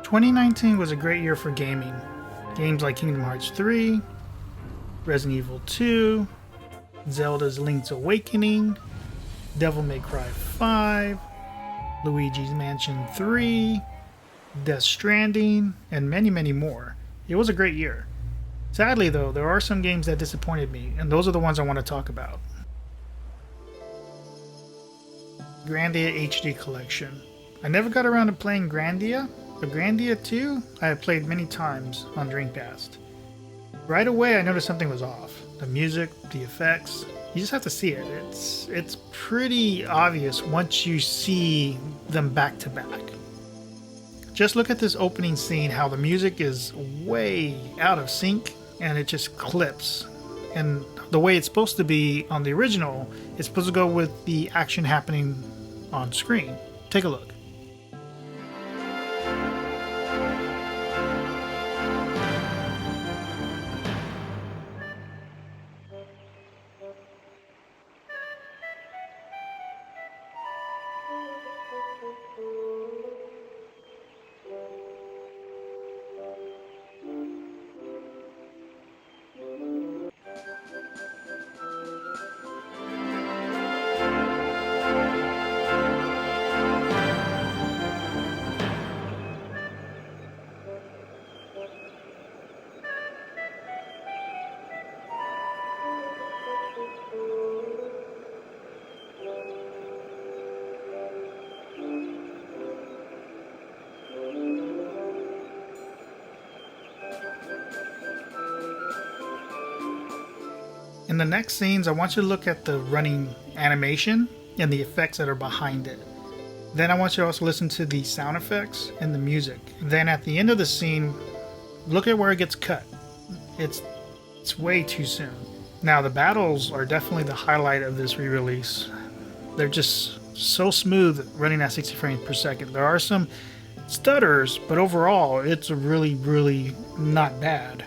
2019 was a great year for gaming. Games like Kingdom Hearts 3, Resident Evil 2, Zelda's Link's Awakening, Devil May Cry 5, Luigi's Mansion 3, Death Stranding, and many, many more. It was a great year. Sadly, though, there are some games that disappointed me, and those are the ones I want to talk about. Grandia HD Collection. I never got around to playing Grandia, but Grandia 2 I have played many times on Dreamcast. Right away I noticed something was off. The music, the effects, you just have to see it. It's pretty obvious once you see them back to back. Just look at this opening scene, how the music is way out of sync and it just clips. And the way it's supposed to be on the original, it's supposed to go with the action happening on screen. Take a look. In the next scenes, I want you to look at the running animation and the effects that are behind it. Then I want you to also listen to the sound effects and the music. Then at the end of the scene, look at where it gets cut. It's way too soon. Now the battles are definitely the highlight of this re-release. They're just so smooth running at 60 frames per second. There are some stutters, but overall it's really, really not bad.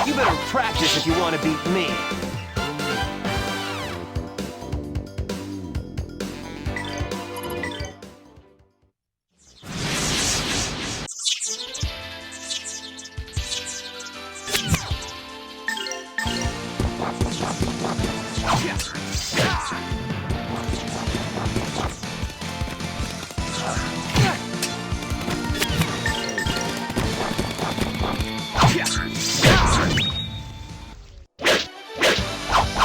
You better practice if you want to beat me.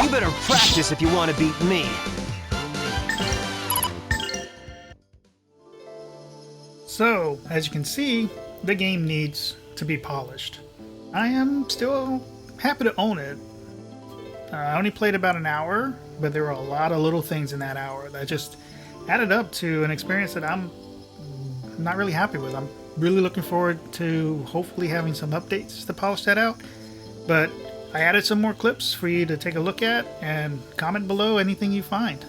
You better practice if you want to beat me. So, as you can see, the game needs to be polished. I am still happy to own it. I only played about an hour, but there were a lot of little things in that hour that just added up to an experience that I'm not really happy with. I'm really looking forward to hopefully having some updates to polish that out. But I added some more clips for you to take a look at and comment below anything you find.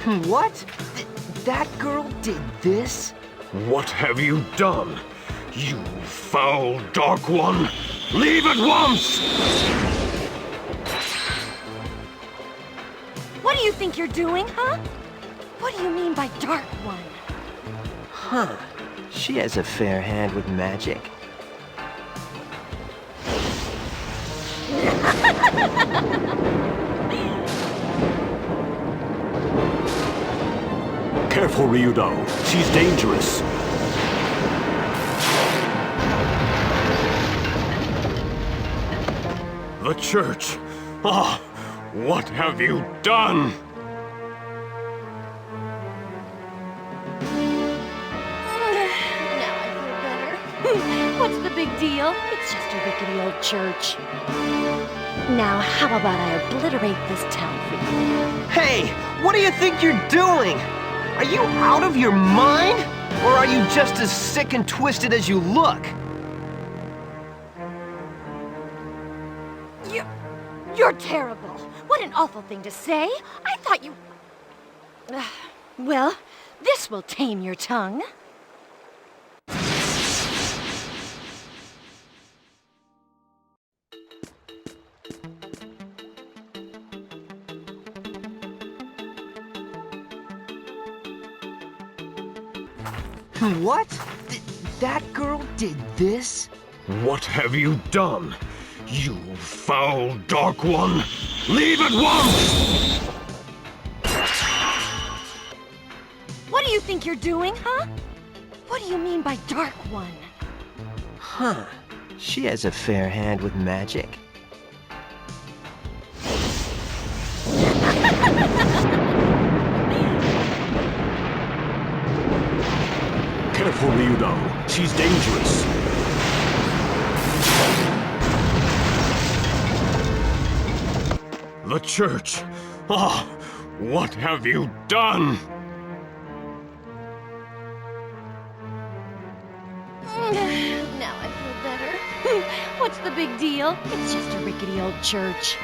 What? That girl did this? What have you done? You foul Dark One! Leave at once! What do you think you're doing, huh? What do you mean by Dark One? Huh. She has a fair hand with magic. Careful, Ryudo. She's dangerous. The church. Ah, what have you done? Now I feel better. What's the big deal? It's just a rickety old church. Now, how about I obliterate this town for you? Hey, what do you think you're doing? Are you out of your mind? Or are you just as sick and twisted as you look? You're terrible. What an awful thing to say. I thought you... Well, this will tame your tongue. What? That girl did this? What have you done? You foul Dark One! Leave at once! What do you think you're doing, huh? What do you mean by Dark One? Huh. She has a fair hand with magic. Careful, Ryudo. She's dangerous. The church. Ah, what have you done? Now I feel better. What's the big deal? It's just a rickety old church.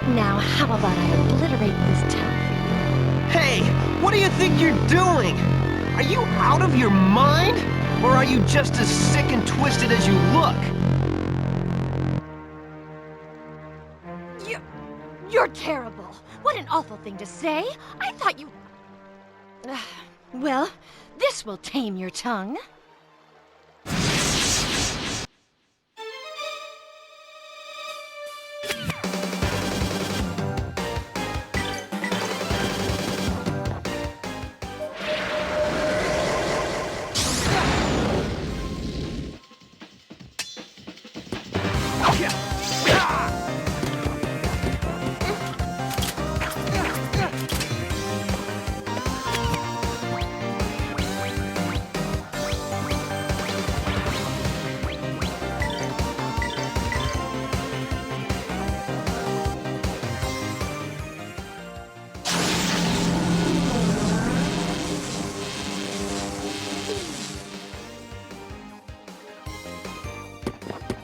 Now, how about I obliterate this town? Hey, what do you think you're doing? Are you out of your mind? Or are you just as sick and twisted as you look? You're terrible. What an awful thing to say. I thought you... Well, this will tame your tongue.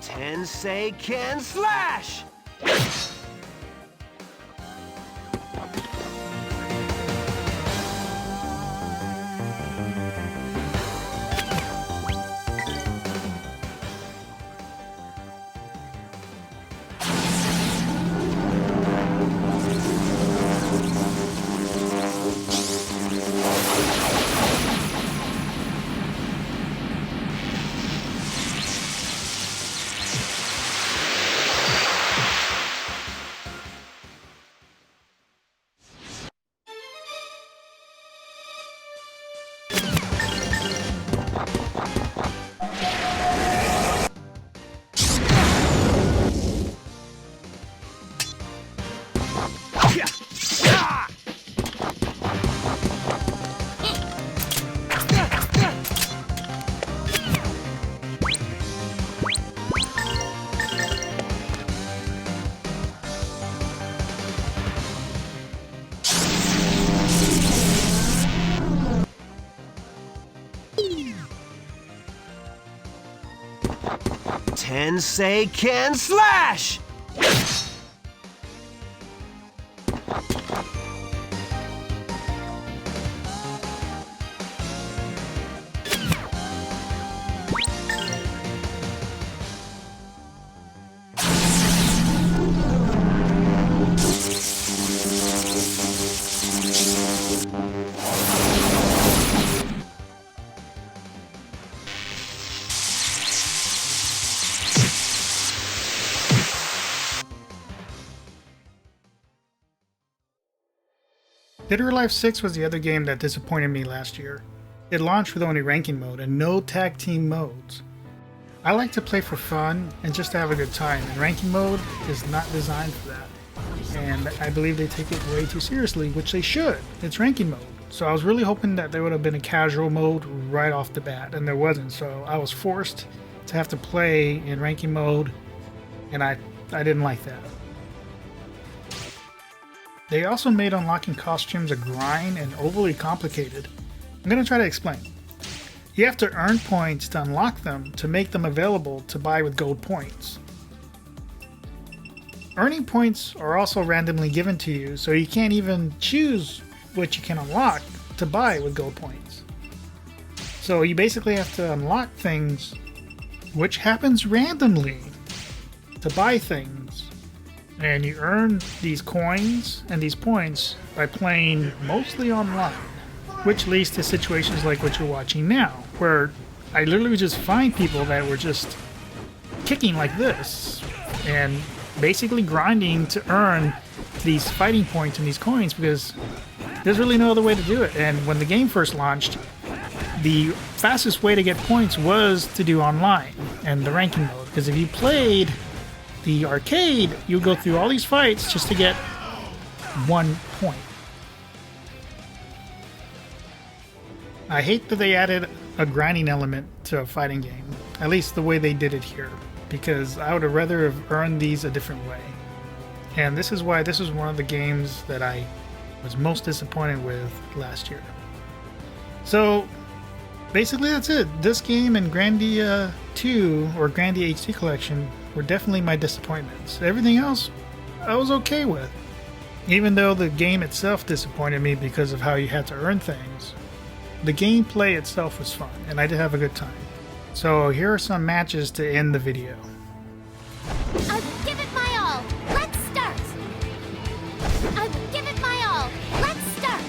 Tensei Ken Slash! Tensei Ken Slash! Dead or Alive 6 was the other game that disappointed me last year. It launched with only ranking mode and no tag team modes. I like to play for fun and just to have a good time, and ranking mode is not designed for that. And I believe they take it way too seriously, which they should. It's ranking mode. So I was really hoping that there would have been a casual mode right off the bat, and there wasn't. So I was forced to have to play in ranking mode, and I didn't like that. They also made unlocking costumes a grind and overly complicated. I'm going to try to explain. You have to earn points to unlock them to make them available to buy with gold points. Earning points are also randomly given to you, so you can't even choose what you can unlock to buy with gold points. So you basically have to unlock things, which happens randomly, to buy things. And you earn these coins and these points by playing mostly online, which leads to situations like what you're watching now, where I literally just find people that were just kicking like this and basically grinding to earn these fighting points and these coins because There's really no other way to do it. And when the game first launched, the fastest way to get points was to do online and the ranking mode. Because if you played the arcade, you go through all these fights just to get 1 point. I hate that they added a grinding element to a fighting game, at least the way they did it here, because I would have rather have earned these a different way. And this is why this was one of the games that I was most disappointed with last year. So basically that's it. This game and Grandia 2 or Grandia HD Collection were definitely my disappointments. Everything else I was okay with. Even though the game itself disappointed me because of how you had to earn things, the gameplay itself was fun and I did have a good time. So here are some matches to end the video. I will give it my all. Let's start. I will give it my all. Let's start.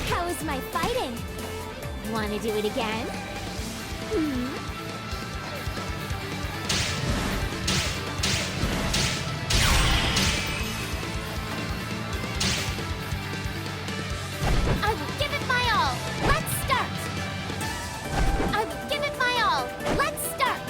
How was my fighting? Want to do it again? I will give it my all. Let's start. I will give it my all. Let's start.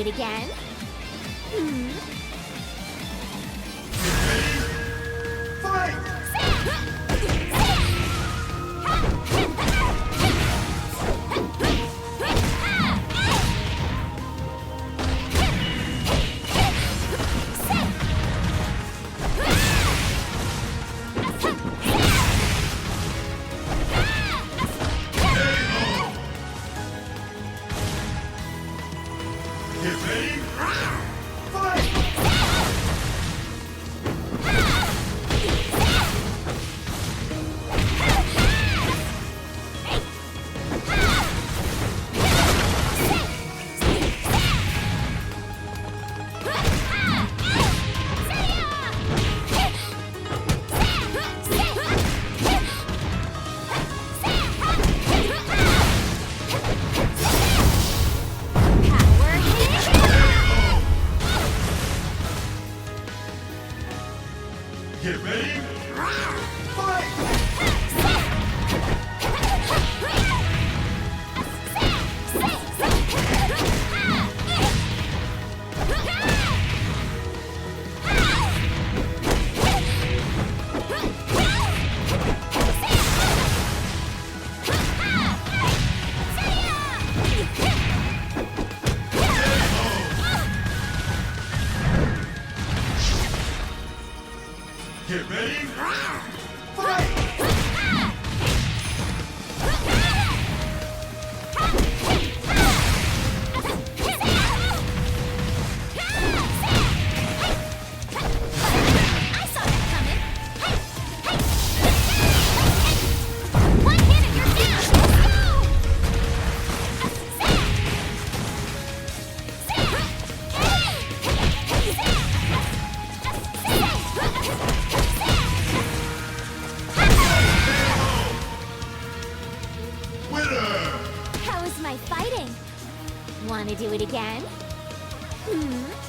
it again? Hmm? How was my fighting? Want to do it again? Hmm?